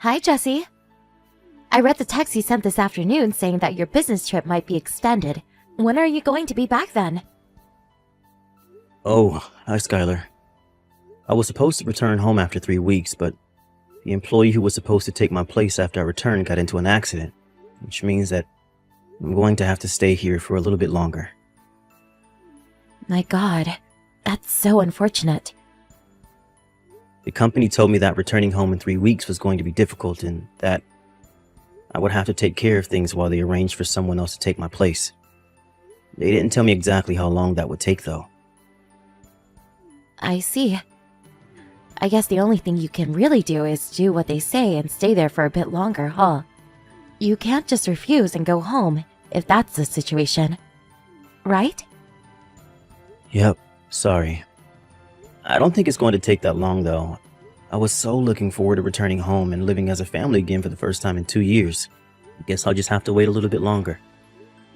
Hi, Jesse. I read the text you sent this afternoon saying that your business trip might be extended. When are you going to be back then? Oh, hi, Skylar. I was supposed to return home after 3 weeks, but the employee who was supposed to take my place after I returned got into an accident, which means that I'm going to have to stay here for a little bit longer. My God, that's so unfortunate. The company told me that returning home in 3 weeks was going to be difficult and that I would have to take care of things while they arranged for someone else to take my place. They didn't tell me exactly how long that would take, though. I see. I guess the only thing you can really do is do what they say and stay there for a bit longer, huh? You can't just refuse and go home if that's the situation. Right? Yep, sorry. I don't think it's going to take that long, though. I was so looking forward to returning home and living as a family again for the first time in 2 years. I guess I'll just have to wait a little bit longer.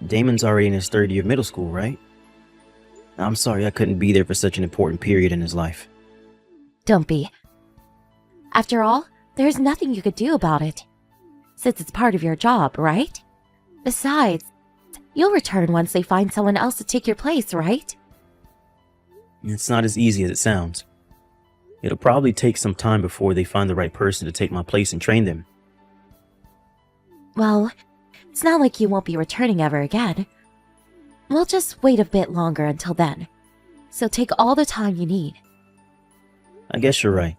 Damon's already in his 3rd year of middle school, right? I'm sorry I couldn't be there for such an important period in his life. Don't be. After all, there's nothing you could do about it. Since it's part of your job, right? Besides, you'll return once they find someone else to take your place, right? It's not as easy as it sounds. It'll probably take some time before they find the right person to take my place and train them. Well, it's not like you won't be returning ever again. We'll just wait a bit longer until then. So take all the time you need. I guess you're right.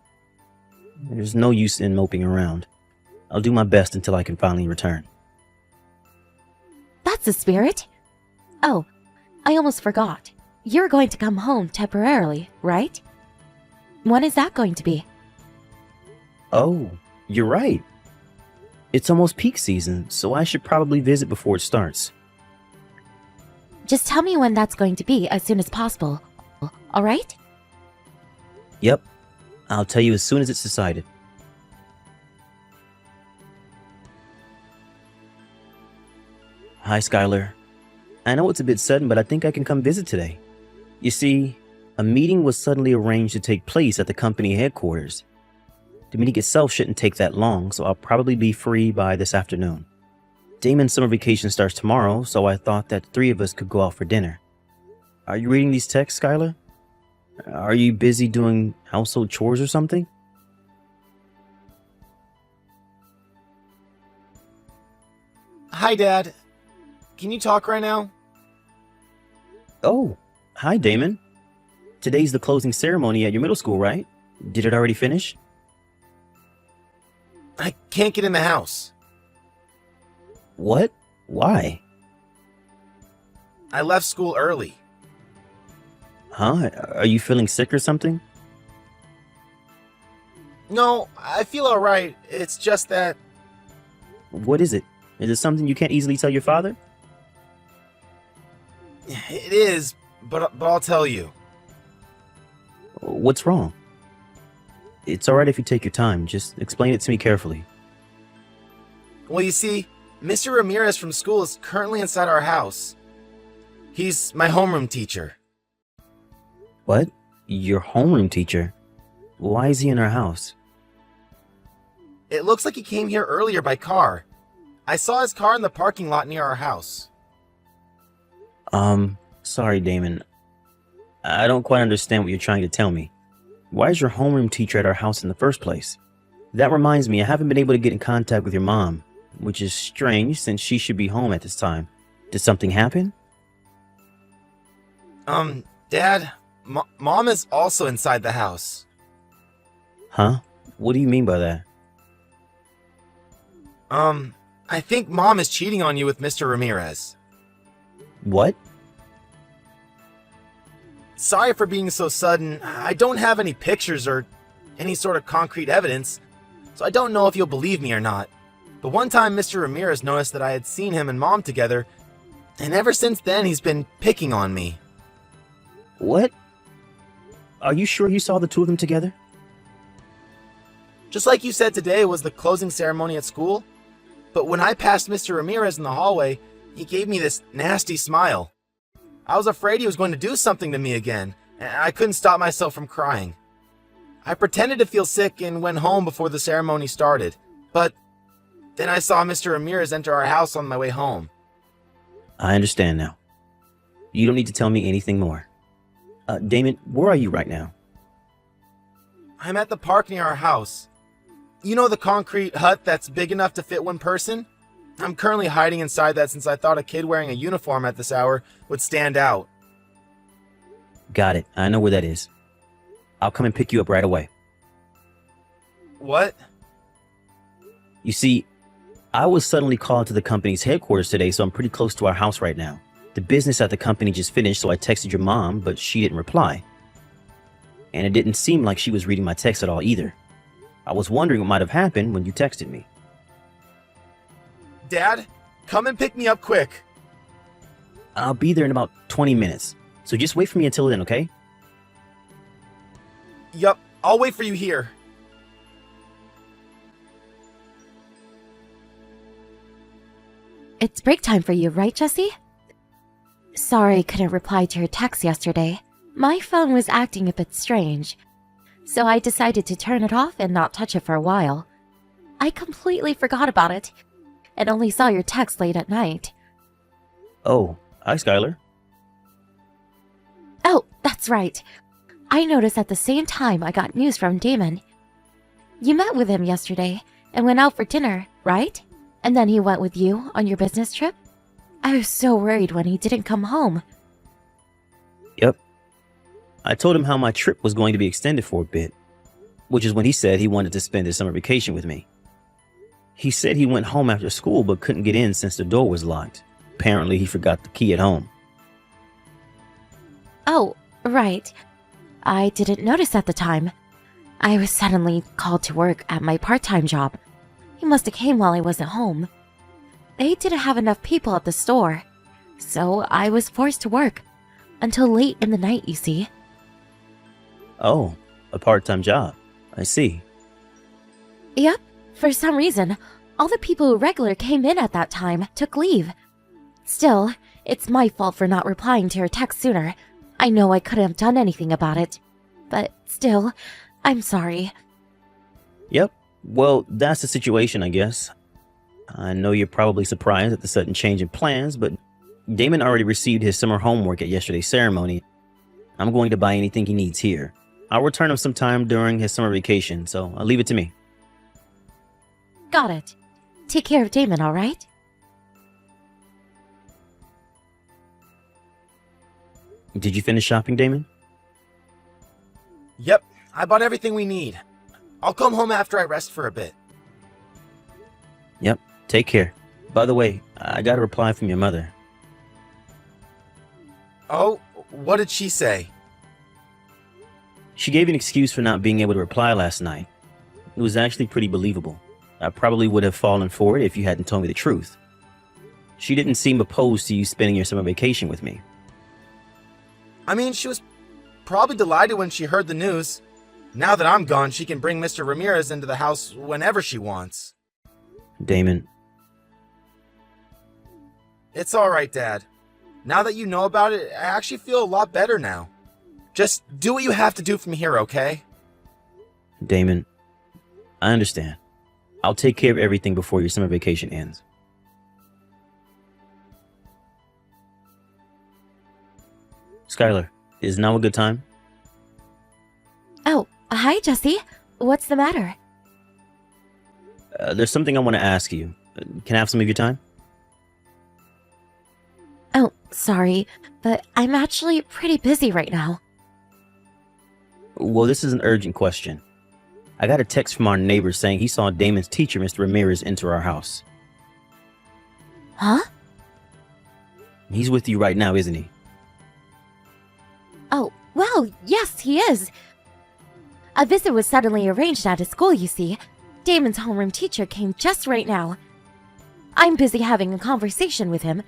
There's no use in moping around. I'll do my best until I can finally return. That's the spirit. Oh, I almost forgot. You're going to come home temporarily, right? When is that going to be? Oh, you're right. It's almost peak season, so I should probably visit before it starts. Just tell me when that's going to be as soon as possible. All right? Yep. I'll tell you as soon as it's decided. Hi, Skylar. I know it's a bit sudden, but I think I can come visit today. You see, a meeting was suddenly arranged to take place at the company headquarters. The meeting itself shouldn't take that long, so I'll probably be free by this afternoon. Damon's summer vacation starts tomorrow, so I thought that 3 of us could go out for dinner. Are you reading these texts, Skylar? Are you busy doing household chores or something? Hi, Dad. Can you talk right now? Oh, hi, Damon. Today's the closing ceremony at your middle school, right? Did it already finish? I can't get in the house. What? Why? I left school early. Huh? Are you feeling sick or something? No, I feel alright. It's just that... What is it? Is it something you can't easily tell your father? It is, but I'll tell you. What's wrong? It's alright if you take your time. Just explain it to me carefully. Well, you see, Mr. Ramirez from school is currently inside our house. He's my homeroom teacher. What? Your homeroom teacher? Why is he in our house? It looks like he came here earlier by car. I saw his car in the parking lot near our house. Sorry, Damon. I don't quite understand what you're trying to tell me. Why is your homeroom teacher at our house in the first place? That reminds me, I haven't been able to get in contact with your mom, which is strange since she should be home at this time. Did something happen? Dad, Mom is also inside the house. Huh? What do you mean by that? I think Mom is cheating on you with Mr. Ramirez. What? Sorry for being so sudden. I don't have any pictures or any sort of concrete evidence, so I don't know if you'll believe me or not. But one time Mr. Ramirez noticed that I had seen him and Mom together, and ever since then he's been picking on me. What? Are you sure you saw the 2 of them together? Just like you said today was the closing ceremony at school. But when I passed Mr. Ramirez in the hallway, he gave me this nasty smile. I was afraid he was going to do something to me again, and I couldn't stop myself from crying. I pretended to feel sick and went home before the ceremony started. But then I saw Mr. Ramirez enter our house on my way home. I understand now. You don't need to tell me anything more. Damon, where are you right now? I'm at the park near our house. You know the concrete hut that's big enough to fit one person? I'm currently hiding inside that since I thought a kid wearing a uniform at this hour would stand out. Got it. I know where that is. I'll come and pick you up right away. What? You see, I was suddenly called to the company's headquarters today, so I'm pretty close to our house right now. The business at the company just finished, so I texted your mom, but she didn't reply. And it didn't seem like she was reading my text at all either. I was wondering what might have happened when you texted me. Dad, come and pick me up quick. I'll be there in about 20 minutes, so just wait for me until then, okay? Yup, I'll wait for you here. It's break time for you, right, Jesse? Sorry I couldn't reply to your text yesterday. My phone was acting a bit strange, so I decided to turn it off and not touch it for a while. I completely forgot about it, and only saw your text late at night. Oh, hi, Skylar. Oh, that's right. I noticed at the same time I got news from Damon. You met with him yesterday and went out for dinner, right? And then he went with you on your business trip? I was so worried when he didn't come home. Yep. I told him how my trip was going to be extended for a bit, which is when he said he wanted to spend his summer vacation with me. He said he went home after school but couldn't get in since the door was locked. Apparently, he forgot the key at home. Oh, right. I didn't notice at the time. I was suddenly called to work at my part-time job. He must have came while I wasn't home. They didn't have enough people at the store, so I was forced to work. Until late in the night, you see. Oh, a part-time job. I see. Yep, for some reason, all the people who regular came in at that time took leave. Still, it's my fault for not replying to your text sooner. I know I couldn't have done anything about it. But still, I'm sorry. Yep. Well, that's the situation, I guess. I know you're probably surprised at the sudden change in plans, but Damon already received his summer homework at yesterday's ceremony. I'm going to buy anything he needs here. I'll return him sometime during his summer vacation, so I'll leave it to me. Got it. Take care of Damon, alright? Did you finish shopping, Damon? Yep, I bought everything we need. I'll come home after I rest for a bit. Yep. Take care. By the way, I got a reply from your mother. Oh, what did she say? She gave an excuse for not being able to reply last night. It was actually pretty believable. I probably would have fallen for it if you hadn't told me the truth. She didn't seem opposed to you spending your summer vacation with me. I mean, she was probably delighted when she heard the news. Now that I'm gone, she can bring Mr. Ramirez into the house whenever she wants. Damon. It's alright, Dad. Now that you know about it, I actually feel a lot better now. Just do what you have to do from here, okay? Damon, I understand. I'll take care of everything before your summer vacation ends. Skylar, is now a good time? Oh, hi, Jesse. What's the matter? There's something I want to ask you. Can I have some of your time? Oh, sorry, but I'm actually pretty busy right now. Well, this is an urgent question. I got a text from our neighbor saying he saw Damon's teacher, Mr. Ramirez, enter our house. Huh? He's with you right now, isn't he? Oh, well, yes, he is. A visit was suddenly arranged at his school, you see. Damon's homeroom teacher came just right now. I'm busy having a conversation with him.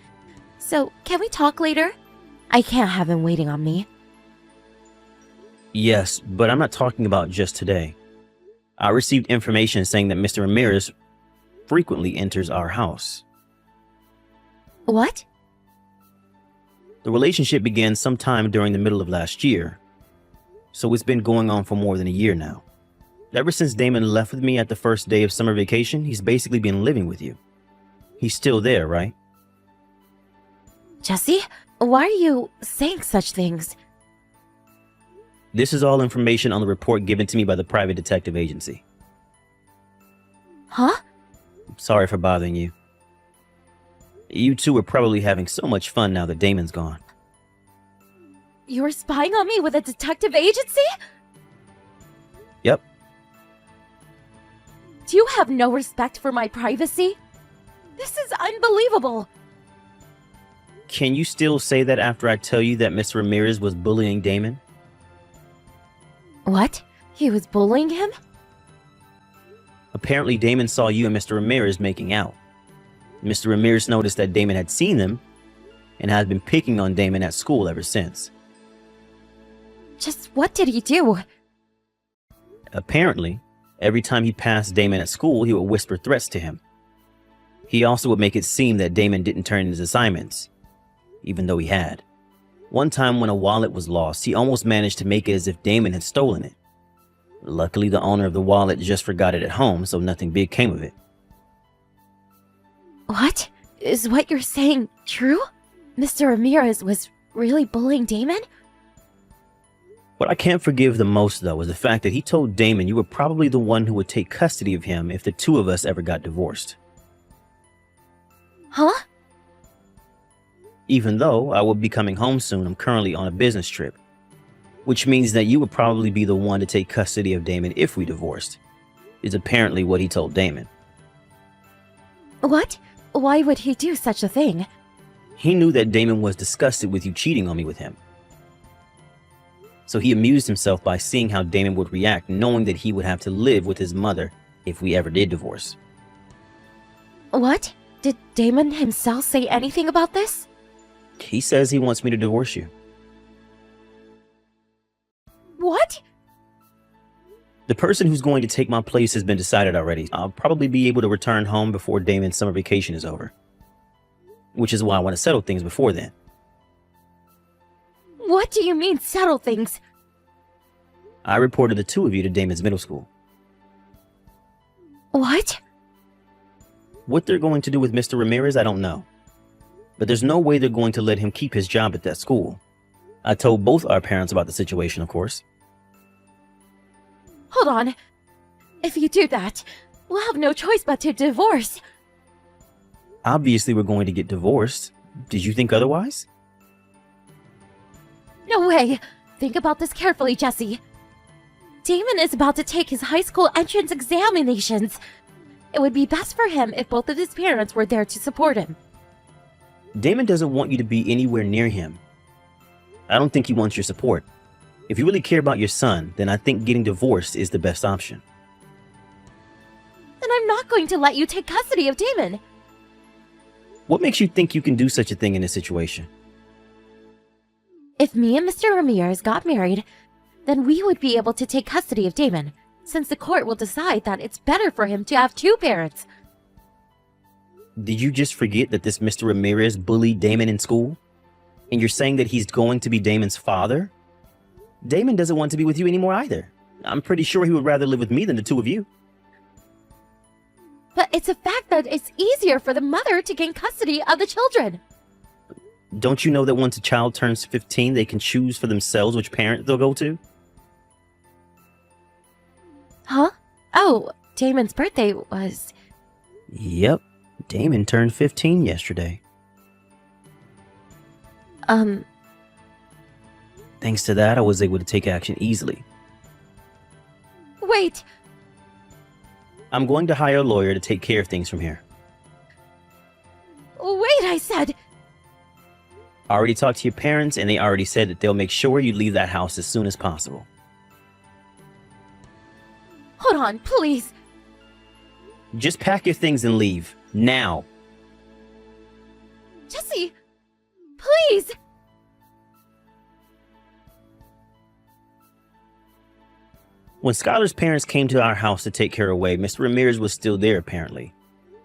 So, can we talk later? I can't have him waiting on me. Yes, but I'm not talking about just today. I received information saying that Mr. Ramirez frequently enters our house. What? The relationship began sometime during the middle of last year, so it's been going on for more than a year now. Ever since Damon left with me at the first day of summer vacation, he's basically been living with you. He's still there, right? Jesse, why are you saying such things? This is all information on the report given to me by the private detective agency. Huh? Sorry for bothering you. You two are probably having so much fun now that Damon's gone. You were spying on me with a detective agency? Yep. Do you have no respect for my privacy? This is unbelievable. Can you still say that after I tell you that Mr. Ramirez was bullying Damon? What? He was bullying him? Apparently, Damon saw you and Mr. Ramirez making out. Mr. Ramirez noticed that Damon had seen them and has been picking on Damon at school ever since. Just what did he do? Apparently, every time he passed Damon at school, he would whisper threats to him. He also would make it seem that Damon didn't turn in his assignments, even though he had. One time when a wallet was lost, he almost managed to make it as if Damon had stolen it. Luckily, the owner of the wallet just forgot it at home, so nothing big came of it. What? Is what you're saying true? Mr. Ramirez was really bullying Damon? What I can't forgive the most, though, is the fact that he told Damon you were probably the one who would take custody of him if the two of us ever got divorced. Huh? Even though I will be coming home soon, I'm currently on a business trip, which means that you would probably be the one to take custody of Damon if we divorced, is apparently what he told Damon. What? Why would he do such a thing? He knew that Damon was disgusted with you cheating on me with him. So he amused himself by seeing how Damon would react, knowing that he would have to live with his mother if we ever did divorce. What? Did Damon himself say anything about this? He says he wants me to divorce you. What? The person who's going to take my place has been decided already. I'll probably be able to return home before Damon's summer vacation is over. Which is why I want to settle things before then. What do you mean, settle things? I reported the two of you to Damon's middle school. What? What they're going to do with Mr. Ramirez, I don't know. But there's no way they're going to let him keep his job at that school. I told both our parents about the situation, of course. Hold on. If you do that, we'll have no choice but to divorce. Obviously, we're going to get divorced. Did you think otherwise? No way. Think about this carefully, Jesse. Damon is about to take his high school entrance examinations. It would be best for him if both of his parents were there to support him. Damon doesn't want you to be anywhere near him. I don't think he wants your support. If you really care about your son, then I think getting divorced is the best option. Then I'm not going to let you take custody of Damon. What makes you think you can do such a thing in this situation? If me and Mr. Ramirez got married, then we would be able to take custody of Damon, since the court will decide that it's better for him to have two parents. Did you just forget that this Mr. Ramirez bullied Damon in school? And you're saying that he's going to be Damon's father? Damon doesn't want to be with you anymore either. I'm pretty sure he would rather live with me than the two of you. But it's a fact that it's easier for the mother to gain custody of the children. Don't you know that once a child turns 15, they can choose for themselves which parent they'll go to? Huh? Oh, Damon's birthday was... Yep, Damon turned 15 yesterday. Thanks to that, I was able to take action easily. Wait! I'm going to hire a lawyer to take care of things from here. Wait, I said! I already talked to your parents, and they already said that they'll make sure you leave that house as soon as possible. Hold on, please! Just pack your things and leave. Now! Jesse! Please! When Skylar's parents came to our house to take her away, Mr. Ramirez was still there apparently.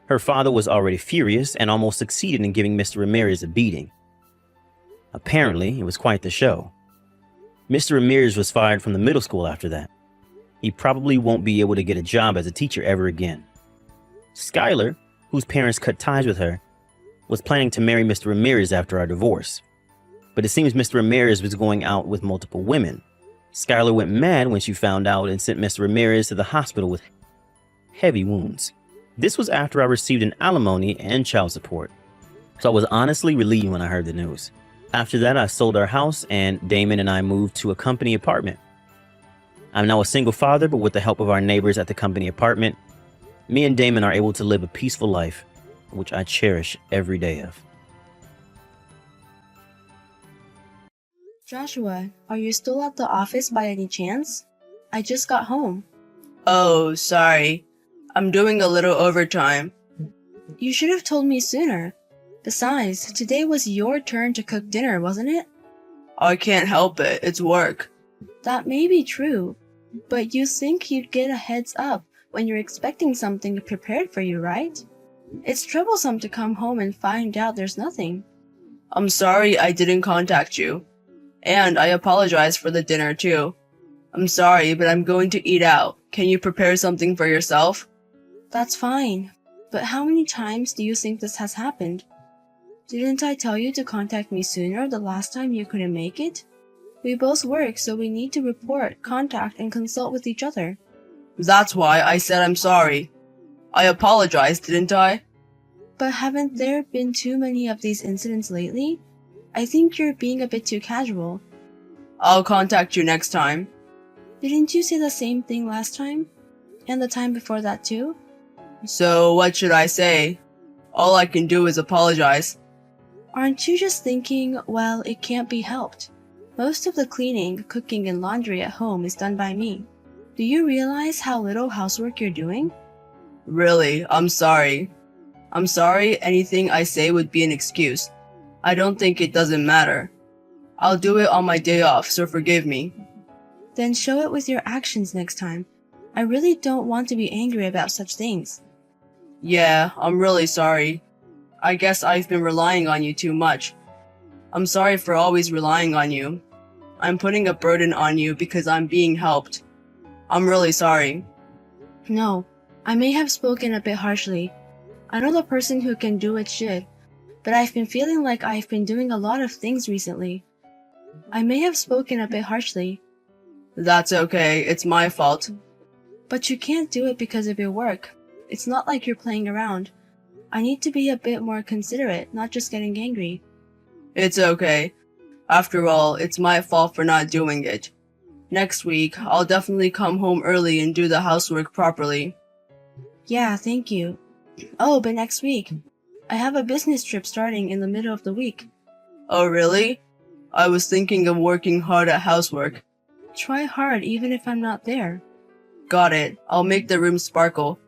Her father was already furious and almost succeeded in giving Mr. Ramirez a beating. Apparently, it was quite the show. Mr. Ramirez was fired from the middle school after that. he probably won't be able to get a job as a teacher ever again. Skylar, whose parents cut ties with her, was planning to marry Mr. Ramirez after our divorce. But it seems Mr. Ramirez was going out with multiple women. Skylar went mad when she found out and sent Mr. Ramirez to the hospital with heavy wounds. This was after I received an alimony and child support. So I was honestly relieved when I heard the news. After that, I sold our house and Damon and I moved to a company apartment. I'm now a single father, but with the help of our neighbors at the company apartment, me and Damon are able to live a peaceful life, which I cherish every day of. Joshua, are you still at the office by any chance? I just got home. Oh, sorry. I'm doing a little overtime. You should have told me sooner. Besides, today was your turn to cook dinner, wasn't it? I can't help it. It's work. That may be true, but you think you'd get a heads up when you're expecting something prepared for you, right? It's troublesome to come home and find out there's nothing. I'm sorry I didn't contact you. And I apologize for the dinner too. I'm sorry, but I'm going to eat out. Can you prepare something for yourself? That's fine, but how many times do you think this has happened? Didn't I tell you to contact me sooner the last time you couldn't make it? We both work, so we need to report, contact, and consult with each other. That's why I said I'm sorry. I apologized, didn't I? But haven't there been too many of these incidents lately? I think you're being a bit too casual. I'll contact you next time. Didn't you say the same thing last time? And the time before that too? So what should I say? All I can do is apologize. Aren't you just thinking, well, it can't be helped? Most of the cleaning, cooking, and laundry at home is done by me. Do you realize how little housework you're doing? Really, I'm sorry. I'm sorry anything I say would be an excuse. I don't think it doesn't matter. I'll do it on my day off, so forgive me. Then show it with your actions next time. I really don't want to be angry about such things. Yeah, I'm really sorry. I guess I've been relying on you too much. I'm sorry for always relying on you. I'm putting a burden on you because I'm being helped. I'm really sorry. No, I may have spoken a bit harshly. I know the person who can do it should, but I've been feeling like I've been doing a lot of things recently. I may have spoken a bit harshly. That's okay, it's my fault. But you can't do it because of your work. It's not like you're playing around. I need to be a bit more considerate, not just getting angry. It's okay. After all, it's my fault for not doing it. Next week, I'll definitely come home early and do the housework properly. Yeah, thank you. Oh, but next week, I have a business trip starting in the middle of the week. Oh, really? I was thinking of working hard at housework. Try hard even if I'm not there. Got it. I'll make the room sparkle.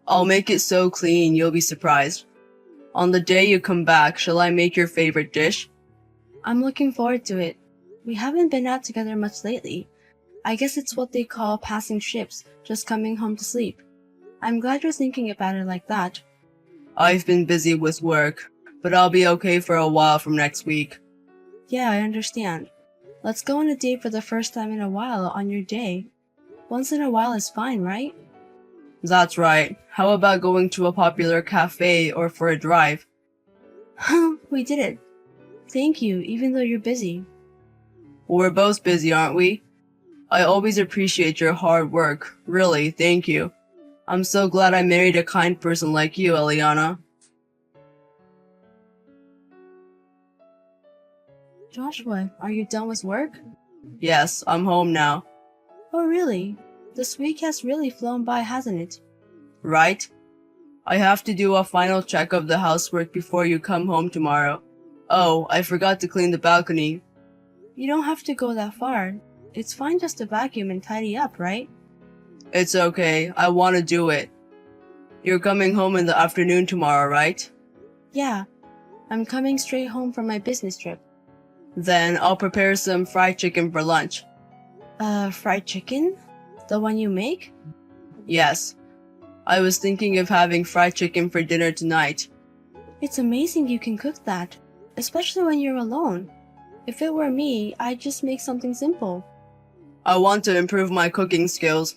I'll make it so clean you'll be surprised. On the day you come back, shall I make your favorite dish? I'm looking forward to it. We haven't been out together much lately. I guess it's what they call passing ships, just coming home to sleep. I'm glad you're thinking about it like that. I've been busy with work, but I'll be okay for a while from next week. Yeah, I understand. Let's go on a date for the first time in a while on your day. Once in a while is fine, right? That's right. How about going to a popular cafe or for a drive? We did it. Thank you, even though you're busy. We're both busy, aren't we? I always appreciate your hard work. Really, thank you. I'm so glad I married a kind person like you, Eliana. Joshua, are you done with work? Yes, I'm home now. Oh, really? This week has really flown by, hasn't it? Right? I have to do a final check of the housework before you come home tomorrow. Oh, I forgot to clean the balcony. You don't have to go that far. It's fine just to vacuum and tidy up, right? It's okay. I want to do it. You're coming home in the afternoon tomorrow, right? Yeah. I'm coming straight home from my business trip. Then I'll prepare some fried chicken for lunch. Fried chicken? The one you make? Yes. I was thinking of having fried chicken for dinner tonight. It's amazing you can cook that, especially when you're alone. If it were me, I'd just make something simple. I want to improve my cooking skills.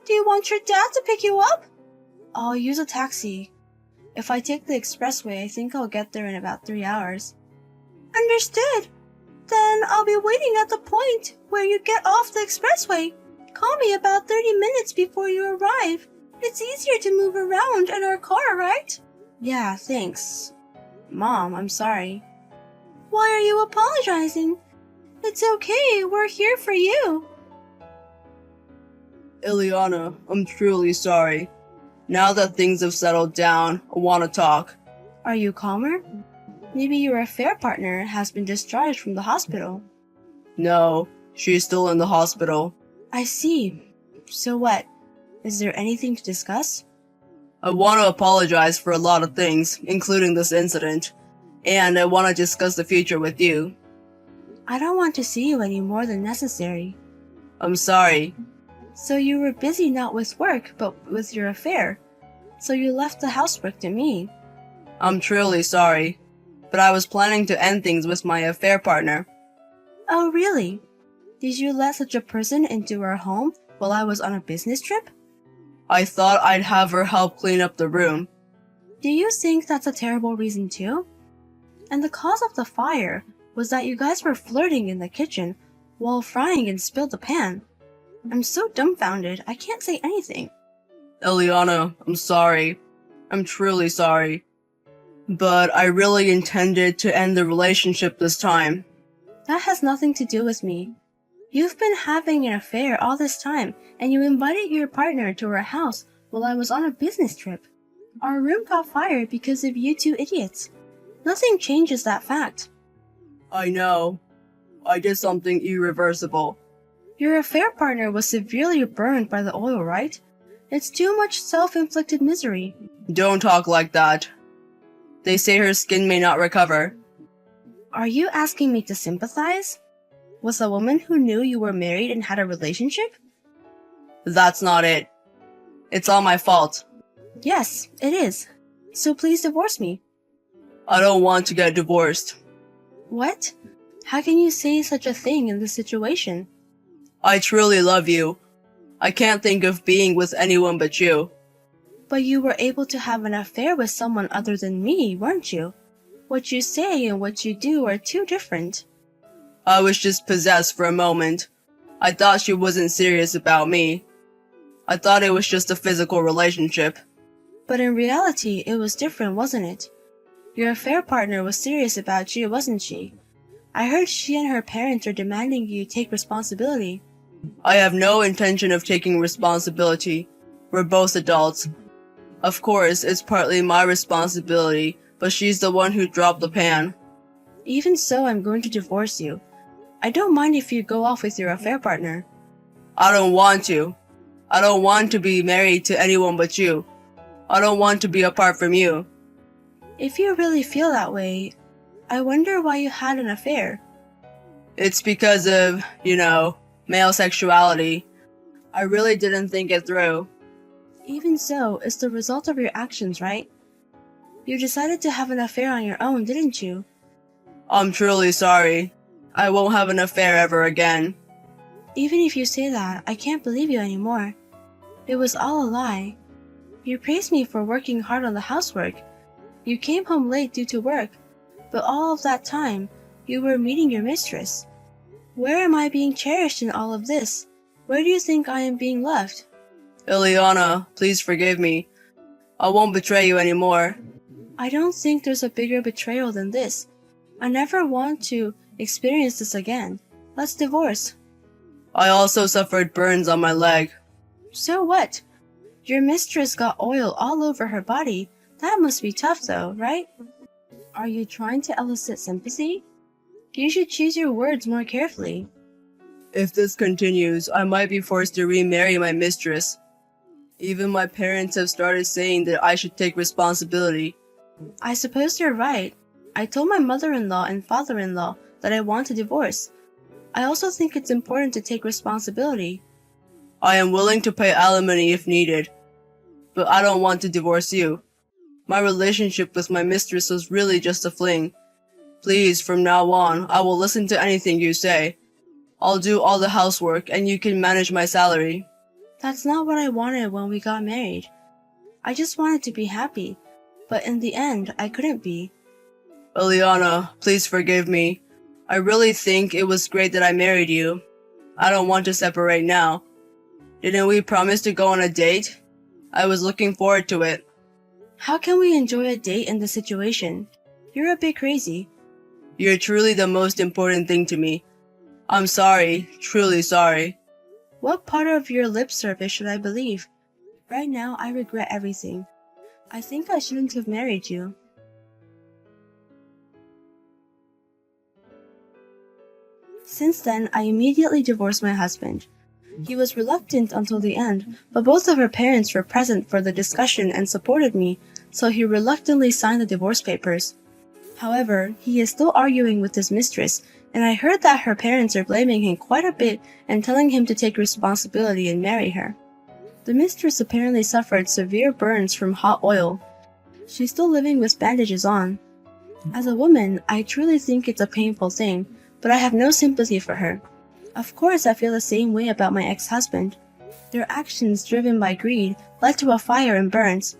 Do you want your dad to pick you up? I'll use a taxi. If I take the expressway, I think I'll get there in about 3 hours. Understood. Then I'll be waiting at the point where you get off the expressway. Call me about 30 minutes before you arrive. It's easier to move around in our car, right? Yeah, thanks. Mom, I'm sorry. Why are you apologizing? It's okay, we're here for you. Ileana, I'm truly sorry. Now that things have settled down, I want to talk. Are you calmer? Maybe your affair partner has been discharged from the hospital. No, she's still in the hospital. I see. So what? Is there anything to discuss? I want to apologize for a lot of things, including this incident. And I want to discuss the future with you. I don't want to see you any more than necessary. I'm sorry. So you were busy not with work, but with your affair. So you left the housework to me. I'm truly sorry. But I was planning to end things with my affair partner. Oh, really? Did you let such a person into our home while I was on a business trip? I thought I'd have her help clean up the room. Do you think that's a terrible reason too? And the cause of the fire was that you guys were flirting in the kitchen while frying and spilled the pan. I'm so dumbfounded, I can't say anything. Ileana, I'm sorry. I'm truly sorry. But I really intended to end the relationship this time. That has nothing to do with me. You've been having an affair all this time, and you invited your partner to our house while I was on a business trip. Our room caught fire because of you two idiots. Nothing changes that fact. I know. I did something irreversible. Your affair partner was severely burned by the oil, right? It's too much self-inflicted misery. Don't talk like that. They say her skin may not recover. Are you asking me to sympathize? With a woman who knew you were married and had a relationship? That's not it. It's all my fault. Yes, it is. So please divorce me. I don't want to get divorced. What? How can you say such a thing in this situation? I truly love you. I can't think of being with anyone but you. But you were able to have an affair with someone other than me, weren't you? What you say and what you do are too different. I was just possessed for a moment. I thought she wasn't serious about me. I thought it was just a physical relationship. But in reality, it was different, wasn't it? Your affair partner was serious about you, wasn't she? I heard she and her parents are demanding you take responsibility. I have no intention of taking responsibility. We're both adults. Of course, it's partly my responsibility, but she's the one who dropped the pan. Even so, I'm going to divorce you. I don't mind if you go off with your affair partner. I don't want to. I don't want to be married to anyone but you. I don't want to be apart from you. If you really feel that way, I wonder why you had an affair. It's because of, male sexuality. I really didn't think it through. Even so, it's the result of your actions, right? You decided to have an affair on your own, didn't you? I'm truly sorry. I won't have an affair ever again. Even if you say that, I can't believe you anymore. It was all a lie. You praised me for working hard on the housework. You came home late due to work, but all of that time, you were meeting your mistress. Where am I being cherished in all of this? Where do you think I am being left? Ileana, please forgive me. I won't betray you anymore. I don't think there's a bigger betrayal than this. I never want to experience this again. Let's divorce. I also suffered burns on my leg. So what? Your mistress got oil all over her body. That must be tough though, right? Are you trying to elicit sympathy? You should choose your words more carefully. If this continues, I might be forced to remarry my mistress. Even my parents have started saying that I should take responsibility. I suppose you're right. I told my mother-in-law and father-in-law that I want a divorce. I also think it's important to take responsibility. I am willing to pay alimony if needed, but I don't want to divorce you. My relationship with my mistress was really just a fling. Please, from now on, I will listen to anything you say. I'll do all the housework and you can manage my salary. That's not what I wanted when we got married. I just wanted to be happy, but in the end, I couldn't be. Liliana, please forgive me. I really think it was great that I married you. I don't want to separate now. Didn't we promise to go on a date? I was looking forward to it. How can we enjoy a date in this situation? You're a bit crazy. You're truly the most important thing to me. I'm sorry, truly sorry. What part of your lip service should I believe? Right now, I regret everything. I think I shouldn't have married you. Since then, I immediately divorced my husband. He was reluctant until the end, but both of our parents were present for the discussion and supported me, so he reluctantly signed the divorce papers. However, he is still arguing with his mistress, and I heard that her parents are blaming him quite a bit and telling him to take responsibility and marry her. The mistress apparently suffered severe burns from hot oil. She's still living with bandages on. As a woman, I truly think it's a painful thing, but I have no sympathy for her. Of course, I feel the same way about my ex-husband. Their actions driven by greed led to a fire and burns.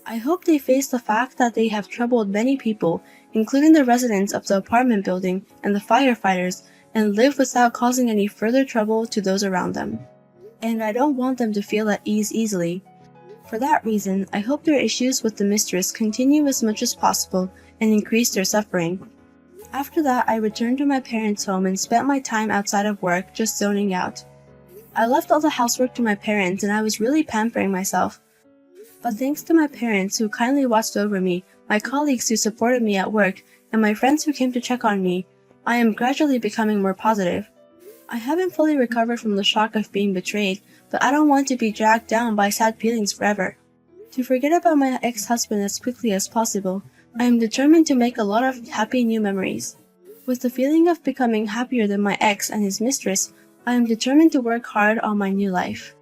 I hope they face the fact that they have troubled many people, including the residents of the apartment building and the firefighters, and live without causing any further trouble to those around them. And I don't want them to feel at ease easily. For that reason, I hope their issues with the mistress continue as much as possible and increase their suffering. After that, I returned to my parents' home and spent my time outside of work just zoning out. I left all the housework to my parents and I was really pampering myself. But thanks to my parents who kindly watched over me, my colleagues who supported me at work, and my friends who came to check on me, I am gradually becoming more positive. I haven't fully recovered from the shock of being betrayed, but I don't want to be dragged down by sad feelings forever. To forget about my ex-husband as quickly as possible, I am determined to make a lot of happy new memories. With the feeling of becoming happier than my ex and his mistress, I am determined to work hard on my new life.